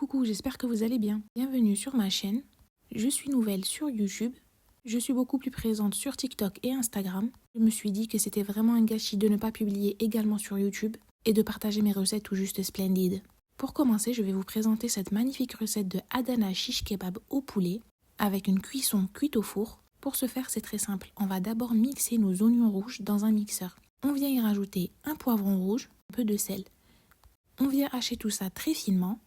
Coucou, j'espère que vous allez bien. Bienvenue sur ma chaîne. Je suis nouvelle sur YouTube. Je suis beaucoup plus présente sur TikTok et Instagram. Je me suis dit que c'était vraiment un gâchis de ne pas publier également sur YouTube et de partager mes recettes tout juste splendides. Pour commencer, je vais vous présenter cette magnifique recette de Adana shish kebab au poulet avec une cuisson cuite au four. Pour ce faire, c'est très simple. On va d'abord mixer nos oignons rouges dans un mixeur. On vient y rajouter un poivron rouge, un peu de sel. On vient hacher tout ça très finement.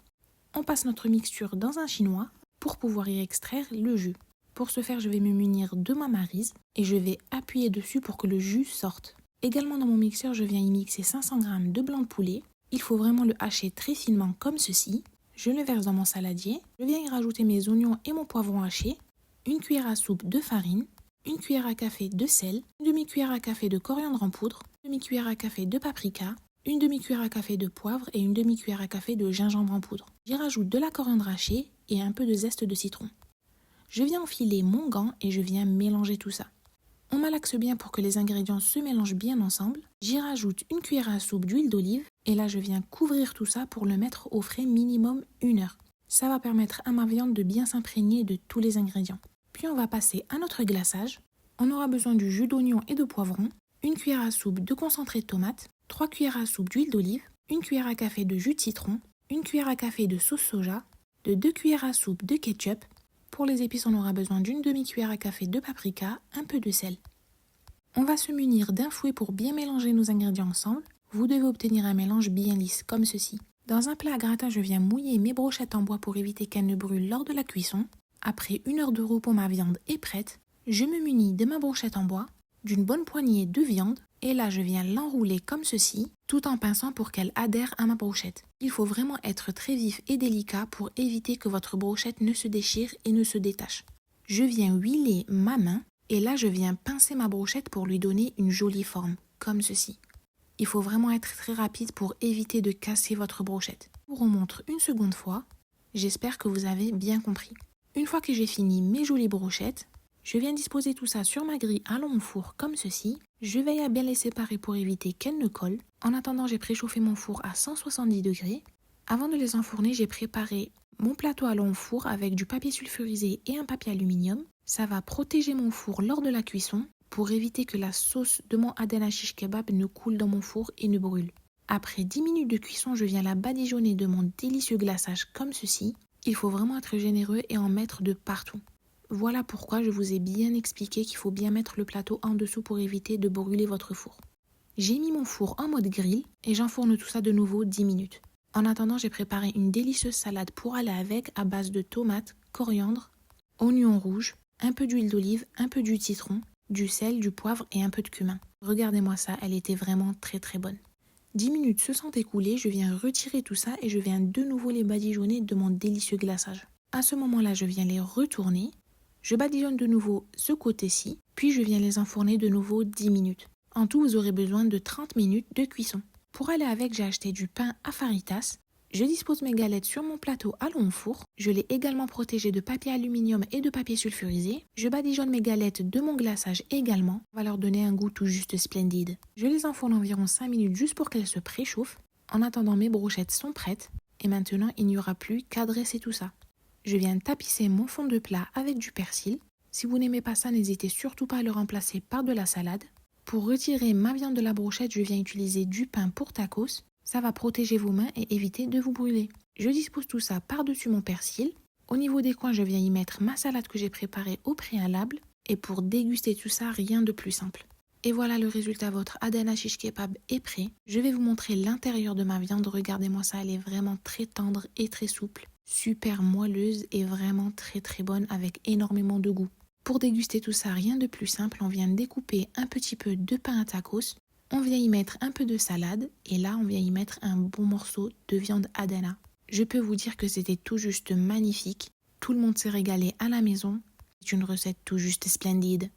On passe notre mixture dans un chinois pour pouvoir y extraire le jus. Pour ce faire, je vais me munir de ma maryse et je vais appuyer dessus pour que le jus sorte. Également dans mon mixeur, je viens y mixer 500 g de blanc de poulet. Il faut vraiment le hacher très finement comme ceci. Je le verse dans mon saladier. Je viens y rajouter mes oignons et mon poivron haché, une cuillère à soupe de farine, une cuillère à café de sel, une demi-cuillère à café de coriandre en poudre, une demi-cuillère à café de paprika, une demi-cuillère à café de poivre et une demi-cuillère à café de gingembre en poudre. J'y rajoute de la coriandre hachée et un peu de zeste de citron. Je viens enfiler mon gant et je viens mélanger tout ça. On malaxe bien pour que les ingrédients se mélangent bien ensemble. J'y rajoute une cuillère à soupe d'huile d'olive et là je viens couvrir tout ça pour le mettre au frais minimum 1 heure. Ça va permettre à ma viande de bien s'imprégner de tous les ingrédients. Puis on va passer à notre glaçage. On aura besoin du jus d'oignon et de poivron, une cuillère à soupe de concentré de tomate, 3 cuillères à soupe d'huile d'olive, une cuillère à café de jus de citron, une cuillère à café de sauce soja, de 2 cuillères à soupe de ketchup. Pour les épices, on aura besoin d'une demi-cuillère à café de paprika, un peu de sel. On va se munir d'un fouet pour bien mélanger nos ingrédients ensemble. Vous devez obtenir un mélange bien lisse, comme ceci. Dans un plat à gratin, je viens mouiller mes brochettes en bois pour éviter qu'elles ne brûlent lors de la cuisson. Après 1 heure de repos, ma viande est prête. Je me munis de ma brochette en bois, d'une bonne poignée de viande. Et là, je viens l'enrouler comme ceci, tout en pinçant pour qu'elle adhère à ma brochette. Il faut vraiment être très vif et délicat pour éviter que votre brochette ne se déchire et ne se détache. Je viens huiler ma main et là, je viens pincer ma brochette pour lui donner une jolie forme, comme ceci. Il faut vraiment être très rapide pour éviter de casser votre brochette. Je vous remontre une seconde fois. J'espère que vous avez bien compris. Une fois que j'ai fini mes jolies brochettes, je viens disposer tout ça sur ma grille à long four comme ceci. Je veille à bien les séparer pour éviter qu'elles ne collent. En attendant, j'ai préchauffé mon four à 170 degrés. Avant de les enfourner, j'ai préparé mon plateau à long four avec du papier sulfurisé et un papier aluminium. Ça va protéger mon four lors de la cuisson pour éviter que la sauce de mon Adana shish kebab ne coule dans mon four et ne brûle. Après 10 minutes de cuisson, je viens la badigeonner de mon délicieux glaçage comme ceci. Il faut vraiment être généreux et en mettre de partout. Voilà pourquoi je vous ai bien expliqué qu'il faut bien mettre le plateau en dessous pour éviter de brûler votre four. J'ai mis mon four en mode grill et j'enfourne tout ça de nouveau 10 minutes. En attendant, j'ai préparé une délicieuse salade pour aller avec à base de tomates, coriandre, oignons rouges, un peu d'huile d'olive, un peu d'huile de citron, du sel, du poivre et un peu de cumin. Regardez-moi ça, elle était vraiment très très bonne. 10 minutes se sont écoulées, je viens retirer tout ça et je viens de nouveau les badigeonner de mon délicieux glaçage. À ce moment-là, je viens les retourner. Je badigeonne de nouveau ce côté-ci, puis je viens les enfourner de nouveau 10 minutes. En tout, vous aurez besoin de 30 minutes de cuisson. Pour aller avec, j'ai acheté du pain à faritas. Je dispose mes galettes sur mon plateau à long four. Je l'ai également protégé de papier aluminium et de papier sulfurisé. Je badigeonne mes galettes de mon glaçage également. Ça va leur donner un goût tout juste splendide. Je les enfourne environ 5 minutes juste pour qu'elles se préchauffent. En attendant, mes brochettes sont prêtes. Et maintenant, il n'y aura plus qu'à dresser tout ça. Je viens tapisser mon fond de plat avec du persil. Si vous n'aimez pas ça, n'hésitez surtout pas à le remplacer par de la salade. Pour retirer ma viande de la brochette, je viens utiliser du pain pour tacos. Ça va protéger vos mains et éviter de vous brûler. Je dispose tout ça par-dessus mon persil. Au niveau des coins, je viens y mettre ma salade que j'ai préparée au préalable. Et pour déguster tout ça, rien de plus simple. Et voilà le résultat, votre Adana shish kebab est prêt. Je vais vous montrer l'intérieur de ma viande. Regardez-moi ça, elle est vraiment très tendre et très souple. Super moelleuse et vraiment très très bonne avec énormément de goût. Pour déguster tout ça, rien de plus simple, on vient découper un petit peu de pain à tacos, on vient y mettre un peu de salade et là on vient y mettre un bon morceau de viande Adana. Je peux vous dire que c'était tout juste magnifique, tout le monde s'est régalé à la maison, c'est une recette tout juste splendide.